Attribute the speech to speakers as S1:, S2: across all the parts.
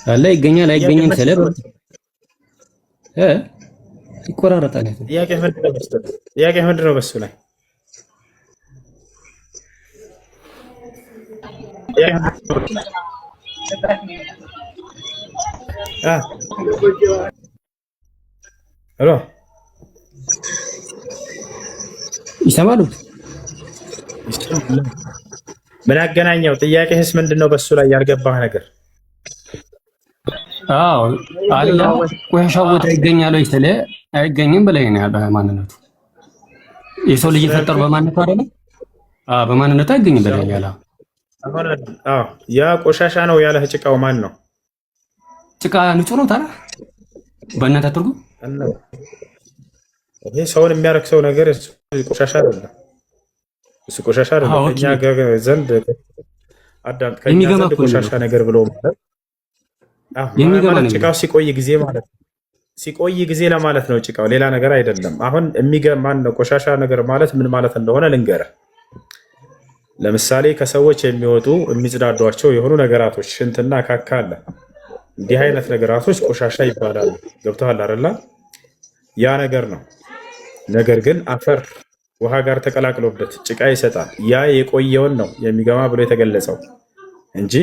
S1: አለ ይገኛል አይገኝም ሰለብ ይቆራረጣል።
S2: ጥያቄ ምንድን ነው በሱ ላይ ሄሎ
S1: ይሰማሉ?
S2: ምን አገናኘው? ጥያቄህስ ምንድን ነው በሱ ላይ ያልገባህ ነገር?
S1: አዎ አለ ቆሻሻው ቦታ ይገኛል ወይ ስለ አይገኝም ብለህ ነው ያለው። ማንነቱ የሰው ልጅ የፈጠሩ በማንነቱ አይደለም? በማንነቱ አይገኝም ብለህ ያለው።
S2: ያ ቆሻሻ ነው ያለህ ጭቃው ማን ነው?
S1: ጭቃ ንጹህ ነው ታዲያ በእናንተ ትርጉም?
S2: ይሄ ሰውን የሚያረክሰው ነገር ቆሻሻ አይደለም። እሱ ቆሻሻ አይደለም። እኛ ዘንድ አዳም ከኛ ዘንድ ቆሻሻ ነገር ብሎ ማለት ጭቃው ሲቆይ ጊዜ ማለት ነው። ሲቆይ ጊዜ ለማለት ነው ጭቃው፣ ሌላ ነገር አይደለም። አሁን ማን ነው ቆሻሻ ነገር ማለት ምን ማለት እንደሆነ ልንገርህ። ለምሳሌ ከሰዎች የሚወጡ የሚጽዳዷቸው የሆኑ ነገራቶች ሽንትና ካካ አለ። እንዲህ አይነት ነገራቶች ቆሻሻ ይባላሉ። ገብቶሃል አይደል? ያ ነገር ነው። ነገር ግን አፈር ውሃ ጋር ተቀላቅሎበት ጭቃ ይሰጣል። ያ የቆየውን ነው የሚገማ ብሎ የተገለጸው እንጂ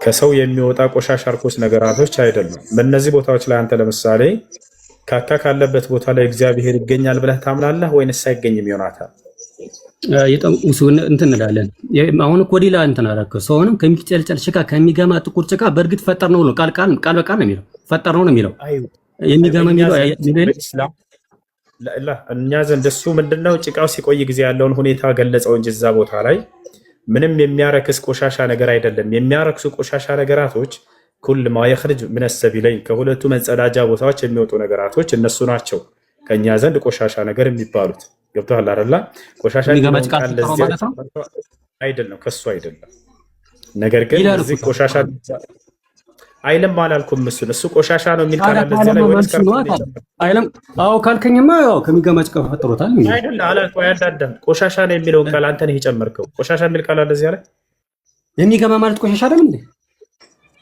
S2: ከሰው የሚወጣ ቆሻሻ ርኩስ ነገራቶች አይደሉም። በእነዚህ ቦታዎች ላይ አንተ ለምሳሌ ካካ ካለበት ቦታ ላይ እግዚአብሔር ይገኛል ብለህ ታምናለህ ወይንስ አይገኝም? ዮናታን
S1: እንትን እንላለን። አሁን እኮ ሌላ እንትን አደረገው። ሰውንም ከሚጨልጨል ጭቃ ከሚገማ ጥቁር ጭቃ በእርግጥ ፈጠር ነው ቃል በቃል ነው የሚለው። ፈጠር ነው የሚለው የሚገማ የሚለው
S2: እኛ ዘንድ እሱ ምንድነው ጭቃው ሲቆይ ጊዜ ያለውን ሁኔታ ገለጸው እንጂ እዛ ቦታ ላይ ምንም የሚያረክስ ቆሻሻ ነገር አይደለም። የሚያረክሱ ቆሻሻ ነገራቶች ኩል ማ የኽርጅ ምን ሰቢለይን ከሁለቱ መጸዳጃ ቦታዎች የሚወጡ ነገራቶች እነሱ ናቸው ከኛ ዘንድ ቆሻሻ ነገር የሚባሉት። ገብቶሃል አይደል? ቆሻሻ አይደለም ከሱ አይደለም። ነገር ግን እዚህ ቆሻሻ አይለም አላልኩም። እሱ ቆሻሻ ነው የሚል ቃል አለ እዚህ ላይ ወይስ
S1: አይለም? አዎ ካልከኝማ ያው ከሚገማ ጭቃ ፈጥሮታል
S2: አይደል? አላልኩ ያዳዳም ቆሻሻ ነው የሚለውን ቃል አንተ ነህ የጨመርከው። ቆሻሻ የሚል ቃል አለ እዚህ ላይ።
S1: የሚገማ ማለት ቆሻሻ አይደለም እንዴ?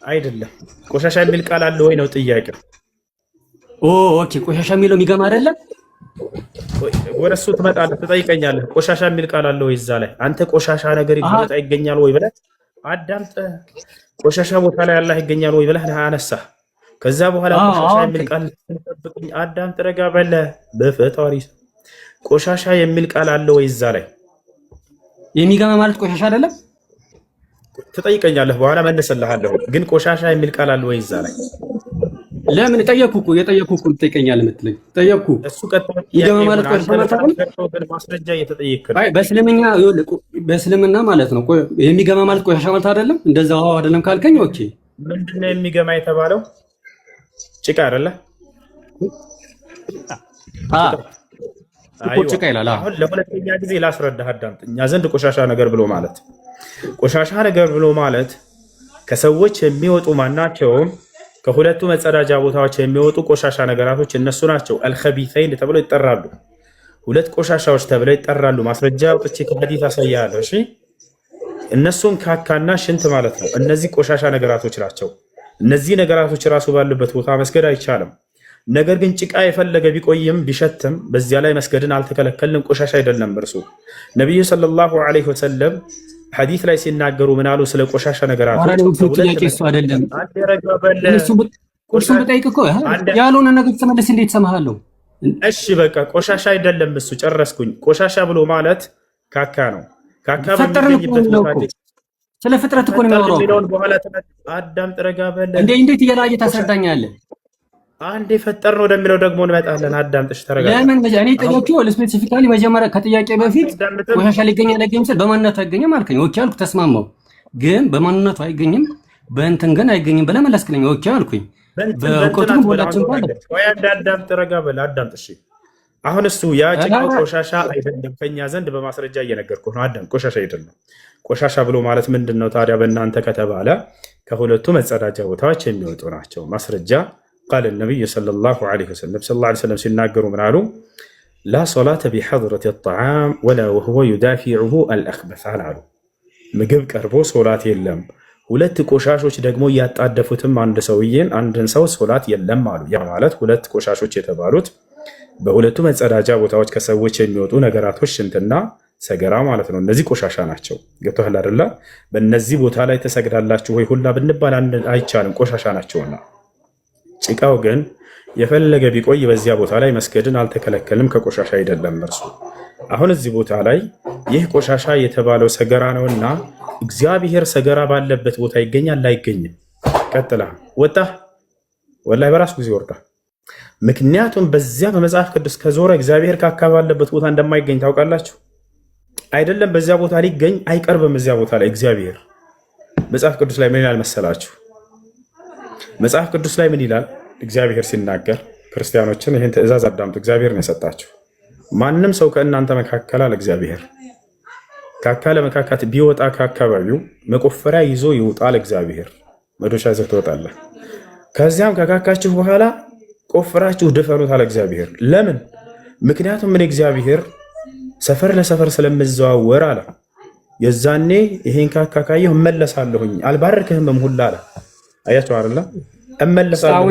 S2: አይደለም። ቆሻሻ የሚል ቃል አለ ወይ ነው ጥያቄው።
S1: ኦኬ ቆሻሻ የሚለው የሚገማ አይደለም።
S2: ወደ እሱ ትመጣለህ ትጠይቀኛለህ። ቆሻሻ የሚል ቃል አለ ወይ እዛ ላይ? አንተ ቆሻሻ ነገር ይገኛል ወይ ብለህ አዳምጠህ ቆሻሻ ቦታ ላይ አላህ ይገኛል ወይ ብለህ አነሳህ። ከዛ በኋላ ቆሻሻ የሚል ቃል ተጠብቅኝ አዳም ጥረጋ በለ በፈጣሪ ቆሻሻ የሚል ቃል አለ ወይ እዛ ላይ?
S1: የሚገማ ማለት ቆሻሻ አይደለም
S2: ትጠይቀኛለህ፣ በኋላ መልስልሃለሁ። ግን ቆሻሻ የሚል ቃል አለ ወይ እዛ ላይ?
S1: ለምን ጠየቅኩ እኮ ትጠይቀኛለህ የምትለኝ ጠየቅኩ።
S2: እሱ ቀጥታ
S1: ይገማ ማለት ቆሻሻ ማለት አይደለም።
S2: ማስረጃ እየተጠየቅክ ነው።
S1: አይ በእስልምና ማለት ነው የሚገማ ማለት ቆሻሻ ማለት አይደለም። እንደዛው አይደለም ካልከኝ ኦኬ።
S2: ምንድነው የሚገማ የተባለው? ጭቃ አይደለ?
S1: ጭቃ ይላል።
S2: አሁን ለሁለተኛ ጊዜ ላስረዳህ አዳምጥ። እኛ ዘንድ ቆሻሻ ነገር ብሎ ማለት ከሰዎች የሚወጡ ማናቸውም ከሁለቱ መጸዳጃ ቦታዎች የሚወጡ ቆሻሻ ነገራቶች እነሱ ናቸው። አልኸቢተይን ተብለው ይጠራሉ። ሁለት ቆሻሻዎች ተብለው ይጠራሉ። ማስረጃ አውጥቼ ከሐዲስ አሳያለሁ። እሺ እነሱም ካካና ሽንት ማለት ነው። እነዚህ ቆሻሻ ነገራቶች ናቸው። እነዚህ ነገራቶች ራሱ ባሉበት ቦታ መስገድ አይቻልም። ነገር ግን ጭቃ የፈለገ ቢቆይም ቢሸትም በዚያ ላይ መስገድን አልተከለከልንም። ቆሻሻ አይደለም እርሱ። ነቢዩ ሰለላሁ ዐለይሂ ወሰለም ሐዲስ ላይ ሲናገሩ ምን አሉ? ስለ ቆሻሻ ነገራቶች
S1: እሱን ብጠይቅ እኮ ያልሆነ ነገር ተመለስ እንዴት ሰማሃለሁ?
S2: እሺ በቃ ቆሻሻ አይደለም እሱ። ጨረስኩኝ። ቆሻሻ ብሎ ማለት ካካ ነው። ካካ በሚገኝበት
S1: ስለ ፍጥረት እኮ ነው የሚያወራው።
S2: አዳም ጥረጋ በለ
S1: እንዴት እየላየ ታስረዳኛለህ?
S2: አንድ የፈጠር ነው ወደሚለው ደግሞ እንመጣለን። አዳምጥሽ ተረጋጋ።
S1: ለምን እኔ ጠየቅኩህ ስፔሲፊካሊ መጀመሪያ ከጥያቄ በፊት ቆሻሻ ሊገኝ አይገኝም ስል በማንነቱ አይገኝም አልከኝ። ኦኬ አልኩ፣ ተስማማው። ግን በማንነቱ አይገኝም በእንትን ግን አይገኝም ብለህ መለስክልኝ። ኦኬ አልኩኝ። በእውቀቱ ሁላችን ባለ
S2: ወይ አዳም ጥረጋ በለ አዳምጥሽ። አሁን እሱ ያ ጭቃው ቆሻሻ አይደለም ከኛ ዘንድ በማስረጃ እየነገርኩህ ነው። አዳም ቆሻሻ አይደለም። ቆሻሻ ብሎ ማለት ምንድን ነው ታዲያ? በእናንተ ከተባለ ከሁለቱ መጸዳጃ ቦታዎች የሚወጡ ናቸው። ማስረጃ ቃል ነቢይ ሰለላሁ ዐለይሂ ወሰለም ሲናገሩ ምን አሉ? ላ ሶላተ ቢሐድረት ጣዓም ወላ ወሁወ ዩዳፊዑሁ አልአኽበስ አሉ። ምግብ ቀርቦ ሶላት የለም ሁለት ቆሻሾች ደግሞ እያጣደፉትም አንድን ሰው ሶላት የለም አሉ። ያ ማለት ሁለት ቆሻሾች የተባሉት በሁለቱ መጸዳጃ ቦታዎች ከሰዎች የሚወጡ ነገራቶች ሽንትና ሰገራ ማለት ነው። እነዚህ ቆሻሻ ናቸው። ገብቶሃል አይደለ? በእነዚህ ቦታ ላይ ተሰግዳላችሁ ወይ ሁላ ብንባል አይቻልም፣ ቆሻሻ ናቸውና። ጭቃው ግን የፈለገ ቢቆይ በዚያ ቦታ ላይ መስገድን አልተከለከልም፣ ከቆሻሻ አይደለም እርሱ። አሁን እዚህ ቦታ ላይ ይህ ቆሻሻ የተባለው ሰገራ ነውና እግዚአብሔር ሰገራ ባለበት ቦታ ይገኛል አይገኝም? ቀጥላ ወጣ ወላሂ በራሱ ጊዜ ወርዳ። ምክንያቱም በዚያ በመጽሐፍ ቅዱስ ከዞረ እግዚአብሔር ካካ ባለበት ቦታ እንደማይገኝ ታውቃላችሁ አይደለም? በዚያ ቦታ ሊገኝ አይቀርብም። እዚያ ቦታ ላይ እግዚአብሔር መጽሐፍ ቅዱስ ላይ ምን ይላል መሰላችሁ? መጽሐፍ ቅዱስ ላይ ምን ይላል? እግዚአብሔር ሲናገር ክርስቲያኖችን ይህን ትእዛዝ አዳምጡ፣ እግዚአብሔር ነው የሰጣችሁ። ማንም ሰው ከእናንተ መካከል አለ እግዚአብሔር ካካ ለመካካት ቢወጣ ከአካባቢው መቆፈሪያ ይዞ ይውጣል። እግዚአብሔር መዶሻ ይዘህ ትወጣለህ። ከዚያም ከካካችሁ በኋላ ቆፍራችሁ ድፈኑት አለ እግዚአብሔር። ለምን? ምክንያቱም ምን እግዚአብሔር ሰፈር ለሰፈር ስለምዘዋወር አለ። የዛኔ ይሄን ካካ ካየሁ እመለሳለሁኝ አልባርክህም ሁላ አለ። አያቸው አይደለ? እመለሳለሁ።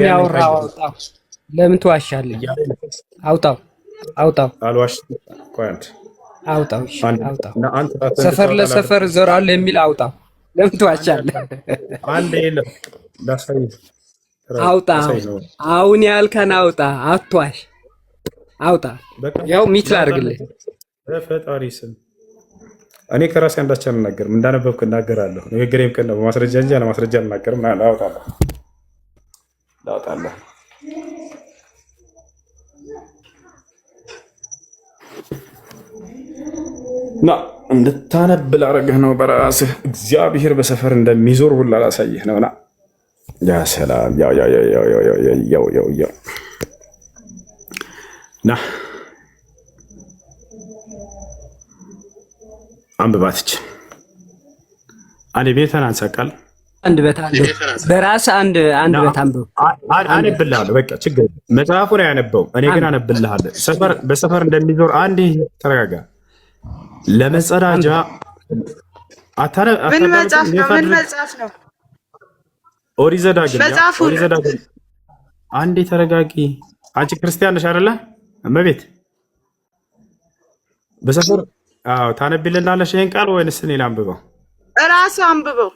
S3: ለምን ትዋሻለህ? አውጣው አውጣው።
S2: አልዋሽም።
S3: አውጣው ሰፈር ለሰፈር እዞራለሁ የሚል አውጣው። ለምን ትዋሻለህ?
S2: አንዴ ላሳይ።
S3: አውጣ። አሁን ያልከን አውጣ፣ አትዋሽ። አውጣ። ያው ሚት ላድርግልህ
S2: በፈጣሪ ስም። እኔ ከራሴ አንዳች አልናገርም፣ እንዳነበብክ እናገራለሁ። ንግግሬም ቀን ነው፣ በማስረጃ እንጂ አለማስረጃ አልናገርም። ላውጣለሁ ና እንድታነብ ላደርግህ ነው በራስህ። እግዚአብሔር በሰፈር እንደሚዞር ሁላ ላሳይህ ነው። ና ያ ሰላም ያው ና አንብባትች አንድ ቤተን አንሰቃል
S3: አንድ በታን በራስህ አንድ በታን
S2: አነብልሃለሁ። በቃ ችግር መጽሐፉን አያነበው፣ እኔ ግን አነብልሃለሁ። በሰፈር እንደሚዞር አንዴ ተረጋጋ። ለመጸዳጃ
S4: ምን መጽሐፍ ነው?
S2: ኦሪት ዘዳግም። አንዴ ተረጋጊ። አንቺ ክርስቲያን ነሽ አይደለ? እመቤት በሰፈር ታነቢልናለሽ ይሄን ቃል ወይንስ እኔ ላንብበው?
S4: እራስህ አንብበው።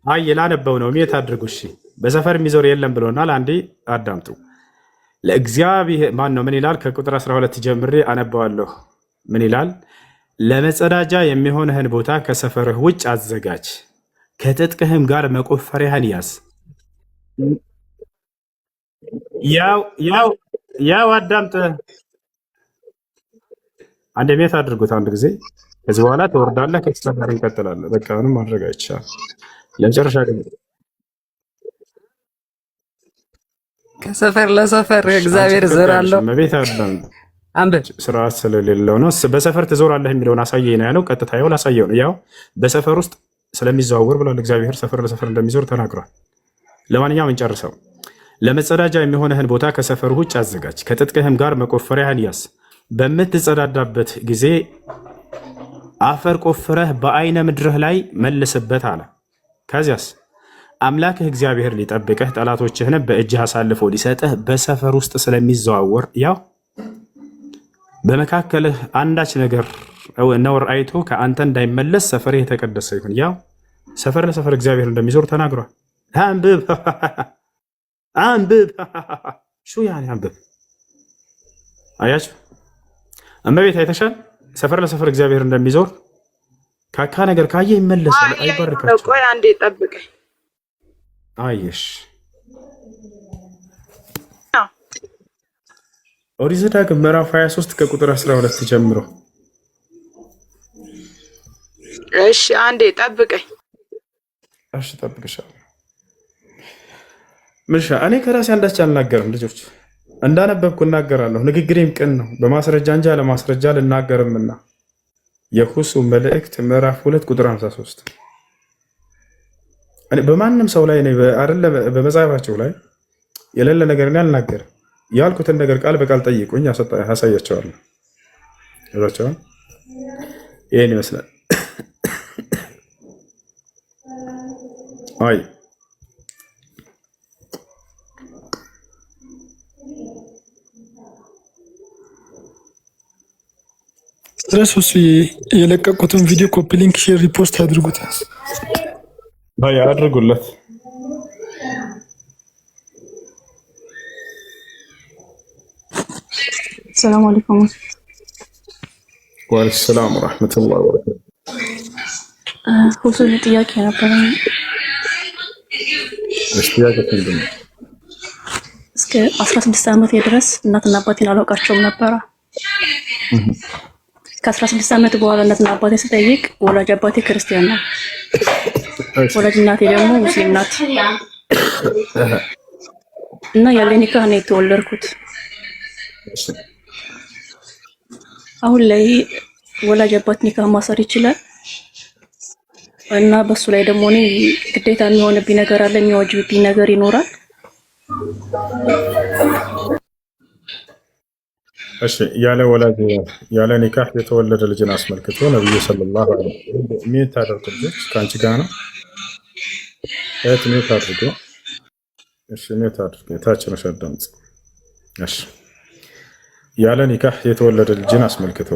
S2: አይ ላነበው ነው። ሜት አድርጉ። እሺ በሰፈር የሚዞር የለም ብሎናል። አንዴ አዳምጡ። ለእግዚአብሔር ማን ነው? ምን ይላል? ከቁጥር 12 ጀምሬ አነባዋለሁ። ምን ይላል? ለመጸዳጃ የሚሆንህን ቦታ ከሰፈርህ ውጭ አዘጋጅ፣ ከትጥቅህም ጋር መቆፈሪያህን ያዝ። ያው አዳምጥ። አንድ ሜት አድርጉት አንድ ጊዜ። ከዚህ በኋላ ትወርዳለህ። ከሰፈር እንቀጥላለን። በቃ ምንም ማድረግ አይቻልም። ለመጨረሻ ግን
S3: ከሰፈር ለሰፈር እግዚአብሔር ዘራለሁ።
S2: መቤት አዳም
S3: አንብብ።
S2: ስርዓት ስለሌለው ነው። በሰፈር ትዞራለህ የሚለውን አሳየኝ ነው ያለው። ቀጥታ ያው ላሳየው ነው። ያው በሰፈር ውስጥ ስለሚዘዋወር ብሏል እግዚአብሔር። ሰፈር ለሰፈር እንደሚዞር ተናግሯል። ለማንኛውም እንጨርሰው። ለመጸዳጃ የሚሆንህን ቦታ ከሰፈር ውጭ አዘጋጅ፣ ከትጥቅህም ጋር መቆፈሪያህን ያዝ። በምትጸዳዳበት ጊዜ አፈር ቆፍረህ በአይነ ምድርህ ላይ መልስበት አለ። ከዚያስ አምላክህ እግዚአብሔር ሊጠብቅህ ጠላቶችህን በእጅህ አሳልፎ ሊሰጥህ በሰፈር ውስጥ ስለሚዘዋወር ያው በመካከልህ አንዳች ነገር ነውር አይቶ ከአንተ እንዳይመለስ ሰፈርህ የተቀደሰ ይሁን። ያው ሰፈር ለሰፈር እግዚአብሔር እንደሚዞር ተናግሯል። አንብብ አንብብ ሹ ያኔ አንብብ። አያችሁ እመቤት አይተሻል? ሰፈር ለሰፈር እግዚአብሔር እንደሚዞር ካካ ነገር ካየ ይመለሳል። አይባርካችሁ።
S4: ቆይ አንዴ ጠብቀኝ።
S2: አየሽ ኦሪት ዘዳግም ምዕራፍ 23 ከቁጥር 12 ጀምሮ።
S4: እሺ አንዴ ጠብቀኝ።
S2: እሺ ጠብቅሻለሁ። ምንሻ እኔ ከራሴ አንዳች አልናገርም። ልጆች እንዳነበብኩ እናገራለሁ። ንግግሬም ቅን ነው፣ በማስረጃ እንጂ አለማስረጃ ልናገርምና። የሁሱ መልእክት ምዕራፍ 2 ቁጥር 53። እኔ በማንም ሰው ላይ አይደለ በመጽሐፋቸው ላይ የሌለ ነገር እኔ አልናገርም። ያልኩትን ነገር ቃል በቃል ጠይቁኝ፣ ያሳያቸዋለሁ። ይህን ይመስላል። አይ
S5: ስለሱስ የለቀቁትን ቪዲዮ ኮፒ ሊንክ ሼር ሪፖስት አድርጉት።
S2: አይ አድርጉለት።
S6: ሰላም አለይኩም
S2: ወአለይኩም ሰላም ወራህመቱላሂ ወበረካቱ።
S6: ሁሉ ጥያቄ ነበር።
S2: ጥያቄ ምንድን ነው?
S6: እስከ 16 ዓመት ድረስ እናትና አባቴን አላውቃቸውም ነበር። ከ16 ዓመት በኋላ እናትና አባቴ ስጠይቅ ወላጅ አባቴ ክርስቲያን ነው፣ ወላጅ እናቴ ደግሞ ሙስሊም ናት እና ያለ ኒካህ ነው የተወለድኩት። አሁን ላይ ወላጅ አባት ኒካህ ማሰር ይችላል እና በሱ ላይ ደግሞ እኔ ግዴታ የሚሆንብኝ ነገር አለ፣ የሚወጅብኝ ነገር ይኖራል።
S2: እሺ ያለ ወላጅ ያለ ኒካህ የተወለደ ልጅን አስመልክቶ ነብዩ ሰለላሁ ዐለይሂ ወሰለም ምን ታደርጉልሽ? ካንቺ ጋር ነው እት ምን ታደርጉ? እሺ ምን ታደርጉ? ታችነሽ አዳምጥ። እሺ ያለ ኒካህ የተወለደ ልጅን አስመልክቶ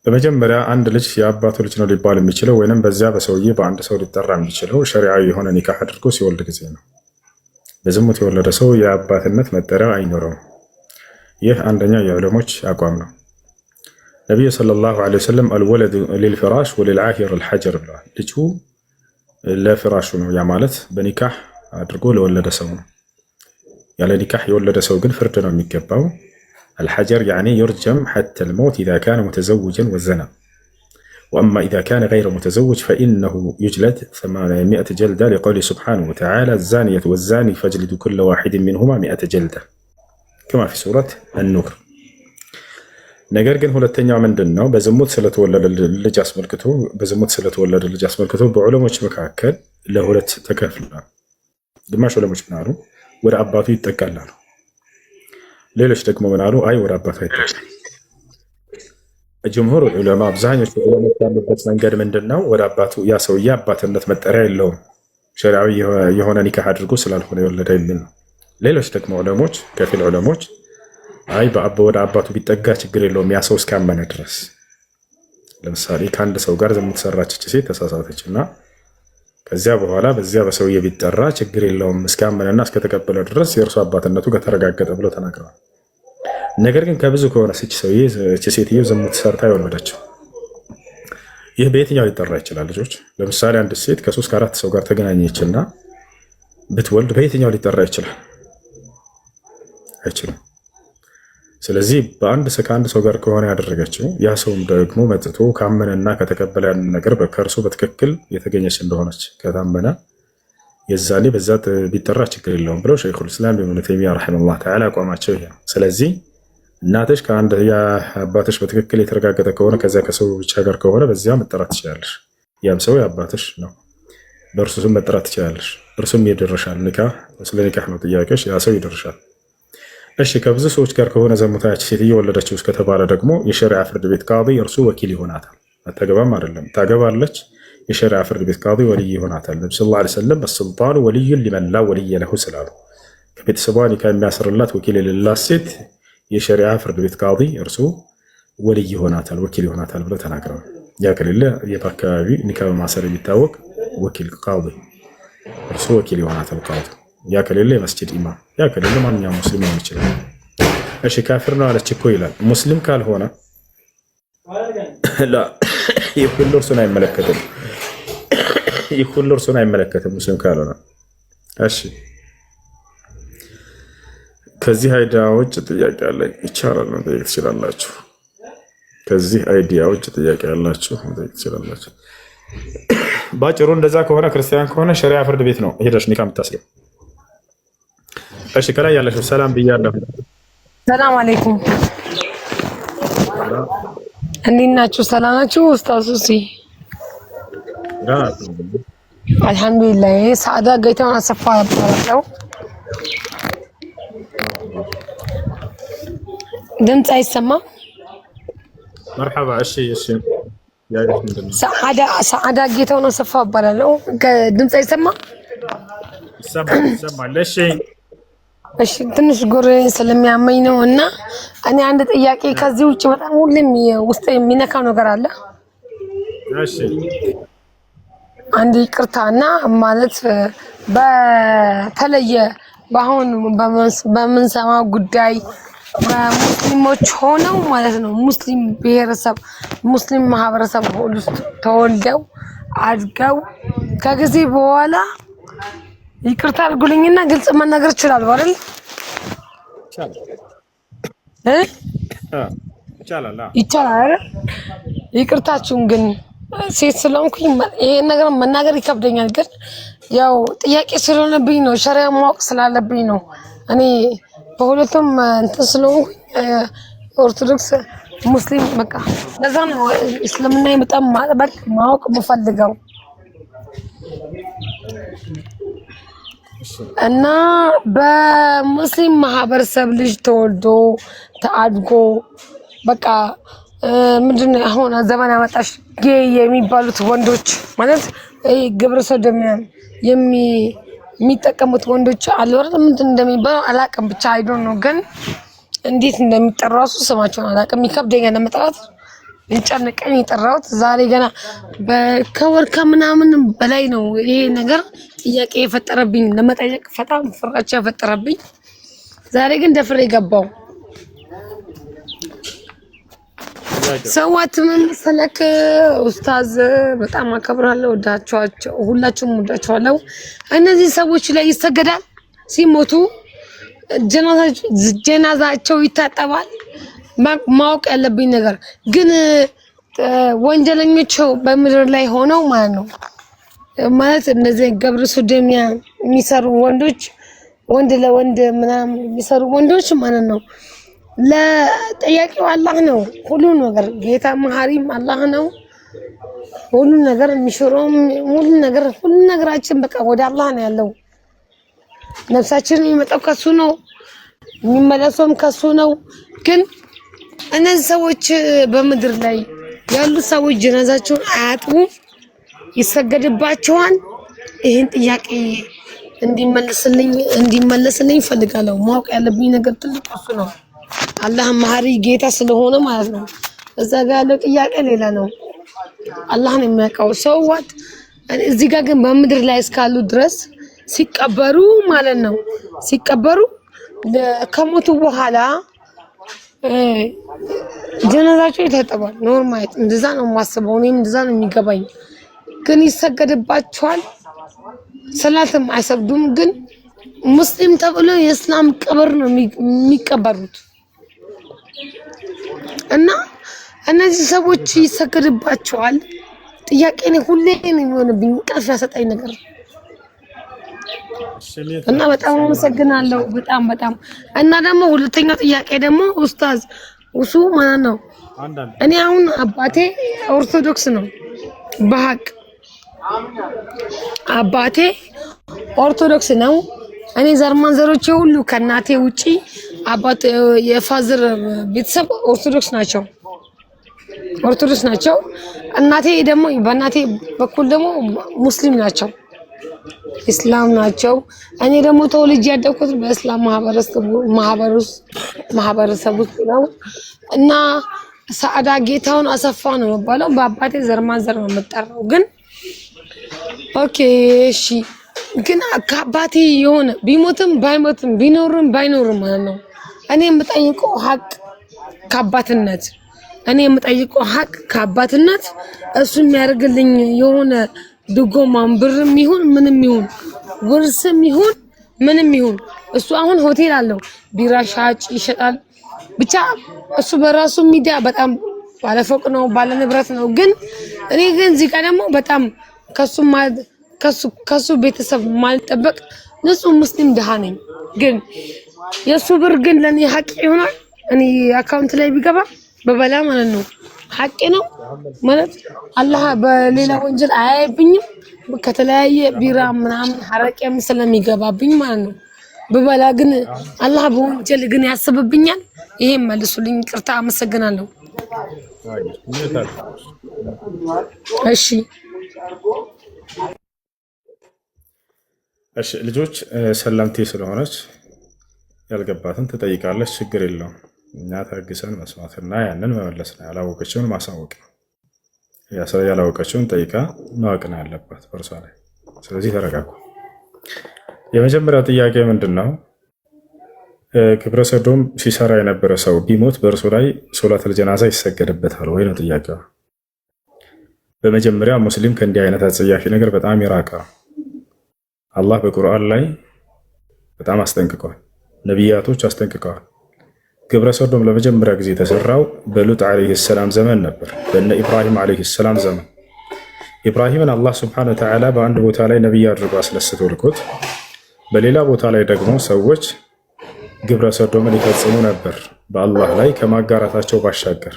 S2: በመጀመሪያ አንድ ልጅ የአባቱ ልጅ ነው ሊባል የሚችለው ወይንም በዚያ በሰውዬ በአንድ ሰው ሊጠራ የሚችለው ሸሪዓዊ የሆነ ኒካህ አድርጎ ሲወልድ ጊዜ ነው። በዝሙት የወለደ ሰው የአባትነት መጠሪያ አይኖረውም። ይህ አንደኛው የዑለሞች አቋም ነው። ነቢዩ ሰለላሁ ዐለይሂ ወሰለም አልወለዱ ሊልፍራሽ ወሊልዓሂር አልሐጀር ብለዋል። ልጁ ለፍራሹ ነው፣ ያ ማለት በኒካህ አድርጎ ለወለደ ሰው ነው። ያለ ኒካህ የወለደ ሰው ግን ፍርድ ነው የሚገባው። الحجر يعني يرجم حتى الموت إذا كان متزوجا وزنا، وأما إذا كان غير متزوج فإنه يجلد 800 جلدة لقوله سبحانه وتعالى الزانية والزاني فاجلدوا كل واحد منهما 100 جلدة كما في سورة النور። ነገር ግን ሁለተኛው ምንድነው? በዝሙት ስለተወለደ ልጅ አስመልክቶ በዑለሞች መካከል ለሁለት ተከፍሏል። ግማሽ ዑለሞች ምን አሉ? ወደ አባቱ ይጠቃል አሉ። ሌሎች ደግሞ ምን አሉ? አይ ወደ አባቱ አይጠቃም። ጅምሁር ዑለማ አብዛኞቹ ዑለሞች ያሉበት መንገድ ምንድነው? ወደ አባቱ ያ ሰውዬ አባትነት መጠሪያ የለውም፣ ሸሪዓዊ የሆነ ኒካህ አድርጎ ስላልሆነ የወለደ የሚል ነው። ሌሎች ደግሞ ዑለሞች ከፊል ዑለሞች አይ ወደ አባቱ ቢጠጋ ችግር የለውም ያ ሰው እስካመነ ድረስ። ለምሳሌ ከአንድ ሰው ጋር ዝሙት ሰራች ሴት ተሳሳተች እና ከዚያ በኋላ በዚያ በሰውዬ ቢጠራ ችግር የለውም እስካመነና እስከተቀበለ ድረስ የእርሱ አባትነቱ ከተረጋገጠ ብሎ ተናግረዋል። ነገር ግን ከብዙ ከሆነ ሴትዮ ዝሙት ሰርታ የወለደችው ይህ በየትኛው ሊጠራ ይችላል? ልጆች ለምሳሌ አንድ ሴት ከ3 ከ4 ሰው ጋር ተገናኘችና ብትወልድ በየትኛው ሊጠራ ይችላል? አይችልም። ስለዚህ ከአንድ ሰው ጋር ከሆነ ያደረገችው ያ ሰውም ደግሞ መጥቶ ካመነና ከተቀበለ ያንን ነገር ከእርሱ በትክክል የተገኘች እንደሆነች ከታመነ የዛኔ በዛ ቢጠራ ችግር የለውም ብለው ሸይኹል ኢስላም ኢብኑ ተይሚያ ረሒመሁላህ ተዓላ አቋማቸው ይሄ ነው። ስለዚህ እናትሽ ከአንድ አባትሽ በትክክል የተረጋገጠ ከሆነ ከዚያ ከሰው ብቻ ጋር ከሆነ በዚያ መጠራት ትችላለሽ። ያም ሰው የአባትሽ ነው፣ በእርሱ ስም መጠራት ትችላለሽ። እርሱም ይደርሻል። ኒካህ ስለ ኒካህ ነው ጥያቄሽ፣ ያ ሰው ይደርሻል። እሺ ከብዙ ሰዎች ጋር ከሆነ ዘሙታች ሴት እየወለደችው እስከተባለ ደግሞ የሸሪዓ ፍርድ ቤት ቃዲ እርሱ ወኪል ይሆናታል። አታገባም አይደለም፣ ታገባለች። የሸሪዓ ፍርድ ቤት ቃዲ ወልይ ይሆናታል። ነብዩ ሰለላሁ ዐለይሂ ወሰለም አስሱልጣኑ ወልዩን ሊመን ላ ወልየ ለሁ ስላሉ ከቤተሰቧ ኒካህ የሚያስርላት ወኪል የሌላት ሴት የሸሪዓ ፍርድ ቤት ቃዲ እርሱ ወልይ ይሆናታል፣ ወኪል ይሆናታል ብለው ተናግረዋል። ያ ከሌለ በአካባቢ ኒካህ በማሰር የሚታወቅ ወኪል ቃዲ እርሱ ወኪል ይሆናታል ቃዲ። ያ ከሌለ የመስጂድ ኢማም፣ ያ ከሌለ ማንኛውም ሙስሊም ሊሆን ይችላል። እሺ ካፊር ነው አለች እኮ ይላል። ሙስሊም ካልሆነ ላ ይሁሉ እርሱን አይመለከትም፣ ይሁሉ እርሱን አይመለከትም ሙስሊም ካልሆነ። እሺ ከዚህ አይዲያ ውጭ ጥያቄ አለኝ፣ ይቻላል መጠየቅ ትችላላችሁ። ከዚህ አይዲያ ውጭ ጥያቄ ያላችሁ መጠየቅ ትችላላችሁ። ባጭሩ እንደዛ ከሆነ ክርስቲያን ከሆነ ሸሪዓ ፍርድ ቤት ነው ሄደሽ ኒካህ የምታስረው። እሺ ከላይ ያለሽው ሰላም ብያለሁ።
S7: ሰላም አለይኩም፣ እንዴት ናችሁ? ሰላም ናችሁ? ኡስታዝ ሱሲ አልሐምዱሊላህ። ሰዓዳ ገይታውን አሰፋ ነው። ድምፅ አይሰማም?
S2: መርሐባ። እሺ
S7: ሰዓዳ ጌታውን አሰፋ እባላለሁ። ድምጽ አይሰማ?
S2: ይሰማል።
S7: እሺ ትንሽ ጉር ስለሚያመኝ ነው እና እኔ አንድ ጥያቄ ከዚህ ውጭ በጣም ሁሌም ውስጥ የሚነካው ነገር አለ።
S2: እሺ
S7: አንድ ይቅርታና ማለት በተለየ በአሁን በምንሰማው ጉዳይ ሙስሊሞች ሆነው ማለት ነው ሙስሊም ብሔረሰብ ሙስሊም ማህበረሰብ ውስጥ ተወልደው አድገው ከጊዜ በኋላ ይቅርታ አድርጉልኝና ግልጽ መናገር ይችላል አይደል? ይቻላል። ይቅርታችሁን ግን ሴት ስለሆንኩኝ ይሄን ነገር መናገር ይከብደኛል። ግን ያው ጥያቄ ስለሆነብኝ ነው፣ ሸሪዓ ማወቅ ስላለብኝ ነው። እኔ በሁለቱም እንትን ስለሆንኩኝ ኦርቶዶክስ ሙስሊም በቃ ለዛ ነው እስልምና በጣም ማጥበቅ ማወቅ የምፈልገው እና በሙስሊም ማህበረሰብ ልጅ ተወልዶ ተአድጎ በቃ ምንድነው አሁን ዘመን አመጣሽ ጌይ የሚባሉት ወንዶች ማለት ግብረ ሰዶሚያን የሚጠቀሙት ወንዶች አሉ አይደል? ምንድን እንደሚባለው አላውቅም፣ ብቻ አይ ዶንት ኖ። ግን እንዴት እንደሚጠራሱ ስማቸውን አላውቅም። ይከብደኛል ለመጥራት እንጨነቀኝ የጠራሁት ዛሬ ገና ከወር ከምናምን በላይ ነው ይሄ ነገር ጥያቄ የፈጠረብኝ ለመጠየቅ በጣም ፍራቻ የፈጠረብኝ። ዛሬ ግን ደፍሬ ገባው። ሰዋት ምን ሰለክ ኡስታዝ በጣም አከብራለሁ፣ ወዳቸዋቸው ሁላችሁም ወዳቸዋለሁ። እነዚህ ሰዎች ላይ ይሰገዳል፣ ሲሞቱ ጀናዛቸው ይታጠባል። ማወቅ ያለብኝ ነገር ግን ወንጀለኞች በምድር ላይ ሆነው ማለት ነው ማለት እነዚህ ግብረ ሰዶሚያ የሚሰሩ ወንዶች ወንድ ለወንድ ምናምን የሚሰሩ ወንዶች ማለት ነው ለጠያቂው አላህ ነው። ሁሉ ነገር ጌታ መሐሪም አላህ ነው። ሁሉ ነገር የሚሽረውም ሁሉ ነገራችን በቃ ወደ አላህ ነው ያለው። ነፍሳችን የሚመጣው ከሱ ነው፣ የሚመለሰውም ከሱ ነው። ግን እነዚህ ሰዎች በምድር ላይ ያሉ ሰዎች ጀናዛቸውን አያጥቡም፣ ይሰገድባቸዋል። ይሄን ጥያቄ እንዲመለስልኝ ፈልጋለሁ። ማወቅ ያለብኝ ነገር ትልቅ እሱ ነው። አላህ መሐሪ ጌታ ስለሆነ ማለት ነው። እዛ ጋር ያለው ጥያቄ ሌላ ነው፣ አላህ ነው የሚያውቀው። ሰዋት እዚህ ጋር ግን በምድር ላይ እስካሉ ድረስ ሲቀበሩ ማለት ነው ሲቀበሩ ከሞቱ በኋላ ጀናዛቸው ይታጠባል። ኖርማል እንደዛ ነው የማስበው፣ እኔም እንደዛ ነው የሚገባኝ። ግን ይሰገድባቸዋል፣ ሰላትም አይሰግዱም። ግን ሙስሊም ተብሎ የእስላም ቀብር ነው የሚቀበሩት እና እነዚህ ሰዎች ይሰገድባቸዋል። ጥያቄ ነው ሁሌ ነው የሚሆንብኝ፣ እንቅልፍ ያሰጣኝ ነገር እና በጣም አመሰግናለሁ። በጣም እና ደግሞ ሁለተኛው ጥያቄ ደግሞ ኡስታዝ እሱ ማለት ነው እኔ አሁን አባቴ ኦርቶዶክስ ነው በሐቅ አባቴ ኦርቶዶክስ ነው። እኔ ዘር ማንዘሮቼ ሁሉ ከናቴ ውጪ አባቴ የፋዘር ቤተሰብ ኦርቶዶክስ ናቸው። እናቴ ደግሞ በእናቴ በኩል ደግሞ ሙስሊም ናቸው፣ እስላም ናቸው። እኔ ደግሞ ተወልጄ ያደኩት በእስላም ማህበረሰብ ውስጥ ነው እና ሰዓዳ ጌታውን አሰፋ ነው የሚባለው። በአባቴ ዘር ማንዘር ነው የምጠራው። ግን ኦኬ እሺ፣ ግን ከአባቴ የሆነ ቢሞትም ባይሞትም ቢኖርም ባይኖርም ማለት ነው እኔ የምጠይቀው ሀቅ ከአባትነት እሱ የሚያደርግልኝ የሆነ ድጎማም ብርም ይሁን ምንም ይሁን ውርስም ይሁን ምንም ይሁን እሱ አሁን ሆቴል አለው፣ ቢራ ሻጭ ይሸጣል። ብቻ እሱ በራሱ ሚዲያ በጣም ባለፎቅ ነው፣ ባለ ንብረት ነው። ግን እኔ ግን እዚህ ጋር ደግሞ በጣም ከሱ ቤተሰብ ማልጠበቅ ንጹህ ሙስሊም ድሃ ነኝ። ግን የሱ ብር ግን ለኔ ሀቅ ይሆናል። እኔ አካውንት ላይ ቢገባ በበላ ማለት ነው ሀቅ ነው ማለት አላህ በሌላ ወንጀል አያይብኝም። ከተለያየ ቢራ ምናምን ሐረቄም ስለሚገባብኝ ማለት ነው ብበላ ግን አላህ በወንጀል ግን ያስብብኛል? ይሄን መልሱልኝ። ይቅርታ፣ አመሰግናለሁ። እሺ
S2: እሺ ልጆች ሰላምቴ ስለሆነች ያልገባትን ትጠይቃለች፣ ችግር የለውም። እኛ ታግሰን መስማትና ያንን መመለስ ነው። ያላወቀችውን ማሳወቅ፣ ያላወቀችውን ጠይቃ ማወቅ ነው ያለባት በእርሷ ላይ። ስለዚህ ተረጋጉ። የመጀመሪያው ጥያቄ ምንድን ነው? ግብረ ሰዶም ሲሰራ የነበረ ሰው ቢሞት በእርሱ ላይ ሶላተል ጀናዛ ይሰገድበታል ወይ ነው ጥያቄው። በመጀመሪያ ሙስሊም ከእንዲህ አይነት አጸያፊ ነገር በጣም የራቀ ነው። አላህ በቁርአን ላይ በጣም አስጠንቅቀዋል፣ ነቢያቶች አስጠንቅቀዋል። ግብረ ሰዶም ለመጀመሪያ ጊዜ የተሰራው በሉጥ ዓለይሂ ሰላም ዘመን ነበር፣ በነ ኢብራሂም ዓለይሂ ሰላም ዘመን። ኢብራሂምን አላህ ስብሐነሁ ወተዓላ በአንድ ቦታ ላይ ነቢይ አድርጎ አስነስቶ ልኮት፣ በሌላ ቦታ ላይ ደግሞ ሰዎች ግብረ ሰዶምን ይፈጽሙ ነበር በአላህ ላይ ከማጋራታቸው ባሻገር።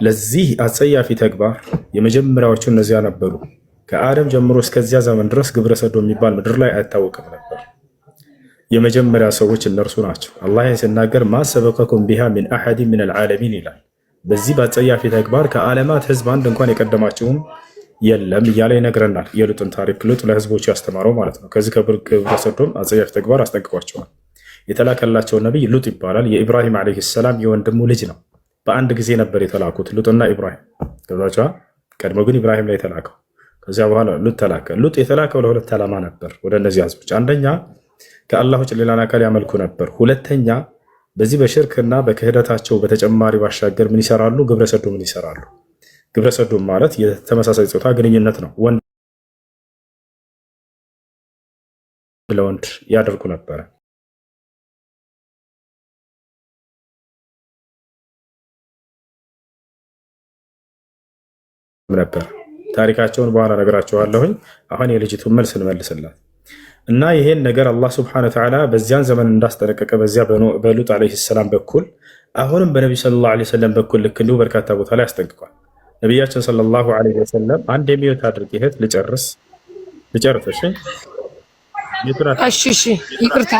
S2: ለዚህ አጸያፊ ተግባር የመጀመሪያዎቹ እነዚያ ነበሩ። ከአደም ጀምሮ እስከዚያ ዘመን ድረስ ግብረ ሰዶም የሚባል ምድር ላይ አይታወቅም ነበር። የመጀመሪያ ሰዎች እነርሱ ናቸው። አላህ ሲናገር ማ ሰበቀኩም ቢሃ ሚን አሐድ ሚን አልዓለሚን ይላል። በዚህ በአጸያፊ ተግባር ከዓለማት ህዝብ አንድ እንኳን የቀደማቸውም የለም እያለ ይነግረናል። የሉጥን ታሪክ ሉጥ ለህዝቦቹ ያስተማረው ማለት ነው። ከዚህ ከግብረ ሰዶም አጸያፊ ተግባር አስጠንቅቋቸዋል። የተላከላቸው ነቢይ ሉጥ ይባላል። የኢብራሂም ዓለይሂ ሰላም የወንድሙ ልጅ ነው። በአንድ ጊዜ ነበር የተላኩት ሉጥና ኢብራሂም። ከዛቻ ቀድሞ ግን ኢብራሂም ላይ የተላከው፣ ከዚያ በኋላ ሉጥ ተላከ። ሉጥ የተላከው ለሁለት ዓላማ ነበር ወደ እነዚህ ህዝቦች። አንደኛ ከአላህ ውጭ ሌላን አካል ያመልኩ ነበር። ሁለተኛ በዚህ በሽርክና በክህደታቸው በተጨማሪ ባሻገር ምን ይሰራሉ? ግብረ ሰዶምን ይሰራሉ። ግብረ ሰዶም ማለት የተመሳሳይ ጾታ ግንኙነት ነው። ወንድ ለወንድ ያደርጉ ነበረ። ነበር ታሪካቸውን በኋላ ነገራቸዋለሁኝ። አሁን የልጅቱን መልስ እንመልስላት እና ይሄን ነገር አላህ ስብሐነሁ ወተዓላ በዚያን ዘመን እንዳስጠነቀቀ በዚያ በሉጥ ዓለይሂ ሰላም በኩል አሁንም በነቢ ሰለላሁ ዓለይሂ ወሰለም በኩል ልክ እንዲሁ በርካታ ቦታ ላይ አስጠንቅቋል። ነቢያችን ሰለላሁ ዓለይሂ ወሰለም አንድ የሚወት አድርግ ይሄት ልጨርስ።
S7: እሺ ይቅርታ።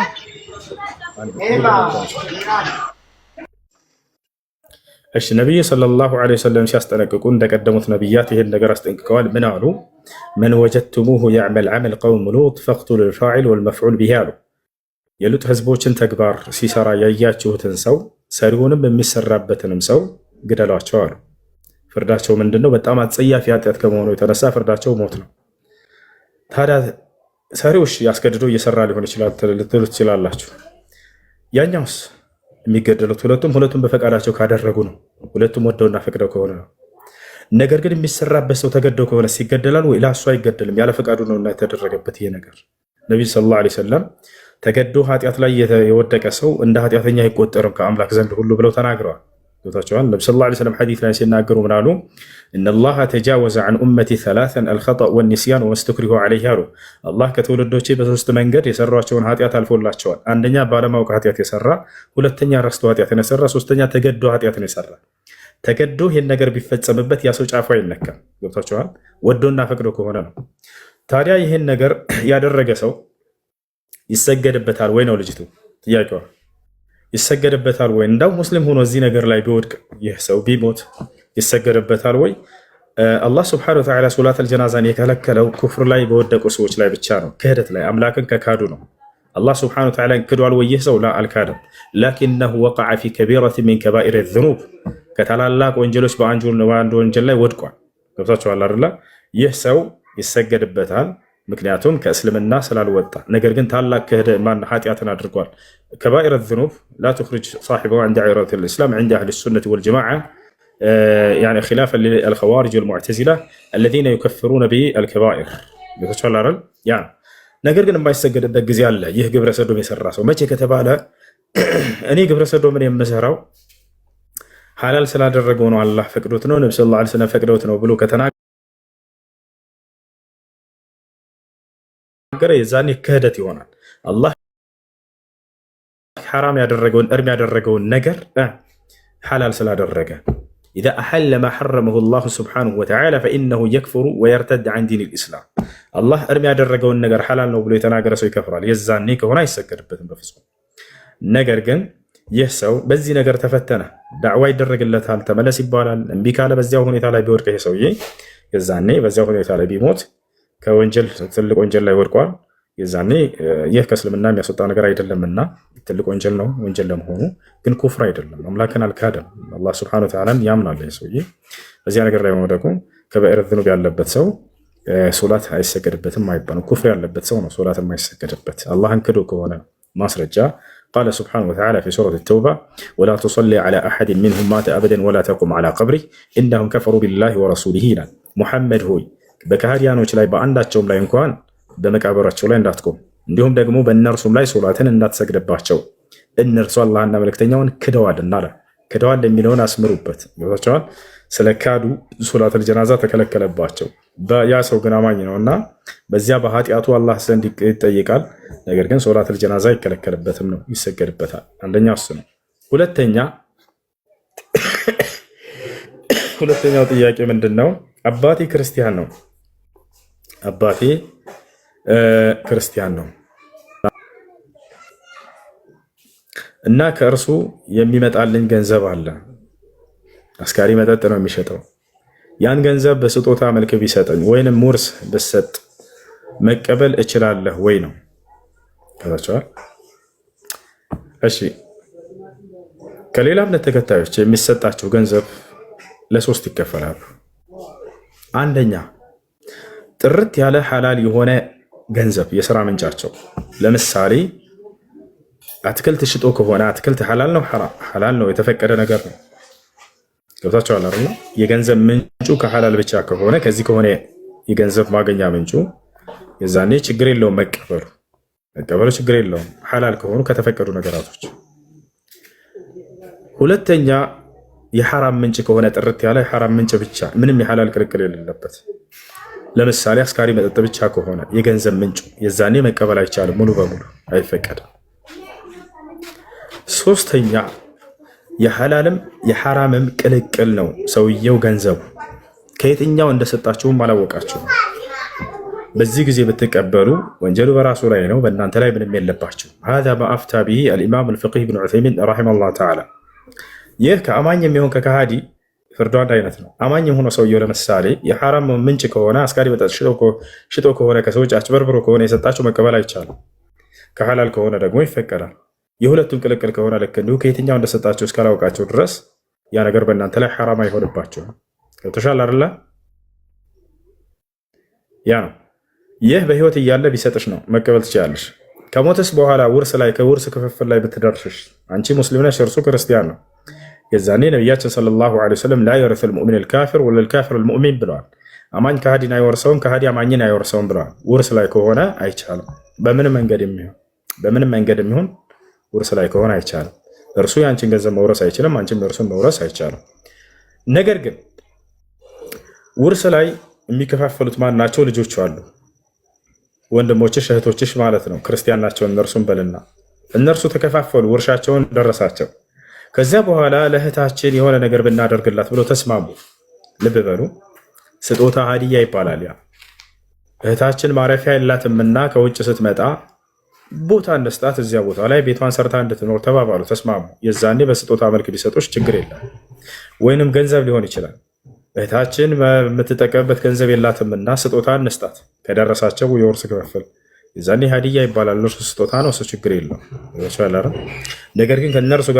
S2: እሺ ነቢዩ ሰለላሁ ዓለይሂ ወሰለም ሲያስጠነቅቁ እንደቀደሙት ነቢያት ይሄን ነገር አስጠንቅቀዋል። ምን አሉ? መን ወጀድቱሙሁ ያዕመል ዐመል ቀውም ሉጥ ፈቅቱሉ ልፋዒል ወልመፍዑል ቢሂ አሉ። የሉጥ ህዝቦችን ተግባር ሲሰራ ያያችሁትን ሰው ሰሪውንም የሚሰራበትንም ሰው ግደሏቸው አሉ። ፍርዳቸው ምንድን ነው? በጣም አጸያፊ ኃጢአት ከመሆኑ የተነሳ ፍርዳቸው ሞት ነው። ታዲያ ሰሪዎች ያስገድዶ እየሰራ ሊሆን ይችላል ልትሉ ትችላላችሁ። ያኛውስ የሚገደሉት ሁለቱም በፈቃዳቸው ካደረጉ ነው። ሁለቱም ወደውና ፈቅደው ከሆነ ነው። ነገር ግን የሚሰራበት ሰው ተገደው ከሆነ ይገደላል ወይ? ላሱ አይገደልም። ያለ ፈቃዱ ነውና የተደረገበት ይሄ ነገር። ነቢዩ ሰለላሁ ዓለይሂ ወሰለም ተገዶ ኃጢአት ላይ የወደቀ ሰው እንደ ኃጢአተኛ አይቆጠርም ከአምላክ ዘንድ ሁሉ ብለው ተናግረዋል። ገብታችኋል? ነቢ ሰለላሁ ዓለይሂ ወሰለም ሐዲስ ላይ ሲናገሩ ምን አሉ? ኢነላሃ ተጃወዘ ዐን ኡመቲ ሰላሰን አልኸጠእ ወኒስያን ወመስተክሪሁ ዐለይሂ አሉ። አላህ ከትውልዶቼ በሶስት መንገድ የሰሯቸውን ኃጢአት አልፎላቸዋል። አንደኛ ባለማወቅ ኃጢአት የሰራ፣ ሁለተኛ ረስቶ ኃጢአትን የሰራ፣ ሶስተኛ ተገዶ ኃጢአትን የሰራ። ተገዶ ይህን ነገር ቢፈጸምበት ያ ሰው ጫፉ አይነካም። ገብታችኋል? ወዶና ፈቅዶ ከሆነ ነው። ታዲያ ይህን ነገር ያደረገ ሰው ይሰገድበታል ወይ ነው ልጅቱ ጥያቄዋ። ይሰገድበታል ወይ? እንዳው ሙስሊም ሆኖ እዚህ ነገር ላይ ቢወድቅ ይህ ሰው ቢሞት ይሰገድበታል ወይ? አላህ ስብሐነሁ ወተዓላ ሶላተል ጀናዛን የከለከለው ኩፍር ላይ በወደቁ ሰዎች ላይ ብቻ ነው። ክህደት ላይ አምላክን ከካዱ ነው። አላህ ስብሐነሁ ወተዓላ ክዷል ወይ ይህ ሰው? ላ አልካደም። ላኪነሁ ወቀዐ ፊ ከቢረቲን ሚን ከባኢሪ ዙኑብ ከታላላቅ ወንጀሎች በአንድ ወንጀል ላይ ወድቋል። ገብታችኋል አይደለ? ይህ ሰው ይሰገድበታል ምክንያቱም ከእስልምና ስላልወጣ። ነገር ግን ታላቅ ኃጢአትን አድርጓል። ከባኢረ ዙኑብ ላ ትኽሪጅ ሳሒበሁ ዐን ዳኢረቲል ኢስላም ዐንደ አህሊ ሱነቲ ወልጀማዓ ኺላፈን ሊልኸዋሪጅ ወልሙዕተዚላ አለዚነ ዩከፍሩነ ቢልከባኢር። ነገር ግን የማይሰገድበት ጊዜ አለ። ይህ ግብረ ሰዶም የሰራ ሰው መቼ ከተባለ እኔ ግብረ ሰዶምን የምሰራው ሐላል ስላደረገው ነው፣ አላህ ፈቅዶት ነው፣ ነብዩ ሰለላሁ ዐለይሂ ወሰለም ፈቅዶት ነው ብሎ ከተናገረ የዛኔ ክህደት ይሆናል። አላህ ሐራም ያደረገውን እርም ያደረገውን ነገር ሐላል ስላደረገ ኢዛ አሐለ ማ ሐረመሁ ላሁ ስብሓነሁ ወተዓላ ፈኢነሁ የክፍሩ ወየርተድ ዐን ዲን ልእስላም። አላህ እርም ያደረገውን ነገር ሐላል ነው ብሎ የተናገረ ሰው ይከፍራል። የዛኔ ከሆነ አይሰገድበትም በፍጹም። ነገር ግን ይህ ሰው በዚህ ነገር ተፈተነ፣ ዳዕዋ ይደረግለታል፣ ተመለስ ይባላል። እምቢ ካለ በዚያው ሁኔታ ላይ ቢወድቅ ይሄ ሰውዬ የዛኔ በዚያው ሁኔታ ላይ ቢሞት ከወንጀል ትልቅ ወንጀል ላይ ወድቋል። የዛኔ ይህ ከእስልምና የሚያስወጣ ነገር አይደለምና ትልቅ ወንጀል ነው። ወንጀል ለመሆኑ ግን ኩፍር አይደለም። አምላክን አልካደም። አላህ ሱብሓነሁ ወተዓላን ያምናል። ይህ ሰውዬ በዚያ ነገር ላይ መውደቁ ከበኢር ዝኑብ ያለበት ሰው ሶላት አይሰገድበትም አይባልም። ኩፍር ያለበት ሰው ነው ሶላት የማይሰገድበት አላህን ክዶ ከሆነ ማስረጃ ቃለ ሱብሓነሁ ወተዓላ ፊ ሱረት ተውባ ወላ ቱሰሊ ዐላ አሐድን ሚንሁም ማተ አበደን ወላ ተቁም ዐላ ቀብሪህ ኢነሁም ከፈሩ ቢላሂ ወረሱሊህ ይላል። ሙሐመድ ሆይ በከሃዲያኖች ላይ በአንዳቸውም ላይ እንኳን በመቃብራቸው ላይ እንዳትቆም፣ እንዲሁም ደግሞ በእነርሱም ላይ ሶላትን እንዳትሰግድባቸው፣ እነርሱ አላህና መልእክተኛውን ክደዋልና አለ። ክደዋል የሚለውን አስምሩበት። ገብታችኋል? ስለ ካዱ ሶላተል ጀናዛ ተከለከለባቸው። ያ ሰው ግን አማኝ ነውና በዚያ በኃጢአቱ አላህ ዘንድ ይጠይቃል። ነገር ግን ሶላተል ጀናዛ አይከለከልበትም ነው፣ ይሰገድበታል። አንደኛ እሱ ነው። ሁለተኛው ጥያቄ ምንድን ነው? አባቴ ክርስቲያን ነው። አባቴ ክርስቲያን ነው እና ከእርሱ የሚመጣልኝ ገንዘብ አለ። አስካሪ መጠጥ ነው የሚሸጠው። ያን ገንዘብ በስጦታ መልክ ቢሰጠኝ ወይንም ሙርስ ብሰጥ መቀበል እችላለሁ ወይ ነው። ከታችኋል። እሺ፣ ከሌላ እምነት ተከታዮች የሚሰጣቸው ገንዘብ ለሶስት ይከፈላሉ። አንደኛ ጥርት ያለ ሐላል የሆነ ገንዘብ የስራ ምንጫቸው። ለምሳሌ አትክልት ሽጦ ከሆነ አትክልት ሐላል ነው፣ ሐላል ነው፣ የተፈቀደ ነገር ነው። ገብታችኋል አይደል? የገንዘብ ምንጩ ከሐላል ብቻ ከሆነ ከዚህ ከሆነ የገንዘብ ማገኛ ምንጩ የዛኔ ችግር የለውም መቀበሉ ችግር የለውም፣ ሐላል ከሆኑ ከተፈቀዱ ነገራቶች። ሁለተኛ የሐራም ምንጭ ከሆነ ጥርት ያለ የሐራም ምንጭ ብቻ ምንም የሐላል ቅልቅል የሌለበት፣ ለምሳሌ አስካሪ መጠጥ ብቻ ከሆነ የገንዘብ ምንጩ የዛኔ መቀበል አይቻልም፣ ሙሉ በሙሉ አይፈቀድም። ሶስተኛ የሐላልም የሐራምም ቅልቅል ነው ሰውየው ገንዘቡ ከየትኛው እንደሰጣችሁም አላወቃችሁም። በዚህ ጊዜ ብትቀበሉ ወንጀሉ በራሱ ላይ ነው፣ በእናንተ ላይ ምንም የለባችሁ። هذا ما افتى به الامام الفقيه ابن عثيمين رحمه الله تعالى። ይህ ከአማኝ የሚሆን ከከሃዲ ፍርዱ አንድ አይነት ነው። አማኝ የሆነ ሰውየው ለምሳሌ የሐራም ምንጭ ከሆነ አስካሪ መጠጥ ሽጦ ከሆነ ከሰዎች አጭበርብሮ ከሆነ የሰጣችሁ መቀበል አይቻልም። ከሐላል ከሆነ ደግሞ ይፈቀዳል። የሁለቱም ቅልቅል ከሆነ ልክ እንዲሁ ከየትኛው እንደሰጣችሁ እስካላወቃችሁ ድረስ ያ ነገር በእናንተ ላይ ሐራም አይሆንባችሁም። ገብቶሻል አይደለ? ያ ነው። ይህ በህይወት እያለ ቢሰጥሽ ነው መቀበል ትችላለሽ። ከሞተስ በኋላ ውርስ ላይ ከውርስ ክፍፍል ላይ ብትደርሽሽ አንቺ ሙስሊም ነሽ፣ እርሱ ክርስቲያን ነው። የዛኔ ነቢያችን ሰለላሁ ዐለይሂ ወሰለም ላ የሪሱ ልሙእሚን ልካፊር ወለልካፊር ልሙእሚን ብለዋል። አማኝ ከሃዲን አይወርሰውም፣ ከሃዲ አማኝን አይወርሰውም ብለዋል። ውርስ ላይ ከሆነ አይቻልም። በምንም መንገድ የሚሆን ውርስ ላይ ከሆነ አይቻልም። እርሱ የአንቺን ገንዘብ መውረስ አይችልም፣ አንቺም እርሱን መውረስ አይቻልም። ነገር ግን ውርስ ላይ የሚከፋፈሉት ማን ናቸው? ልጆች አሉ፣ ወንድሞችሽ እህቶችሽ ማለት ነው። ክርስቲያን ናቸው እነርሱም በልና እነርሱ ተከፋፈሉ፣ ውርሻቸውን ደረሳቸው። ከዚያ በኋላ ለእህታችን የሆነ ነገር ብናደርግላት ብለው ተስማሙ። ልብ በሉ፣ ስጦታ ሀዲያ ይባላል። ያ እህታችን ማረፊያ የላትምና ከውጭ ስትመጣ ቦታ እንስጣት፣ እዚያ ቦታ ላይ ቤቷን ሰርታ እንድትኖር ተባባሉ፣ ተስማሙ። የዛኔ በስጦታ መልክ ቢሰጡሽ ችግር የለም። ወይንም ገንዘብ ሊሆን ይችላል። እህታችን የምትጠቀምበት ገንዘብ የላትምና ስጦታ እንስጣት፣ ከደረሳቸው የውርስ ክፍፍል የዛኔ ሀዲያ ይባላል። እርሱ ስጦታ ነው፣ እሱ ችግር የለው። ነገር ግን ከእነርሱ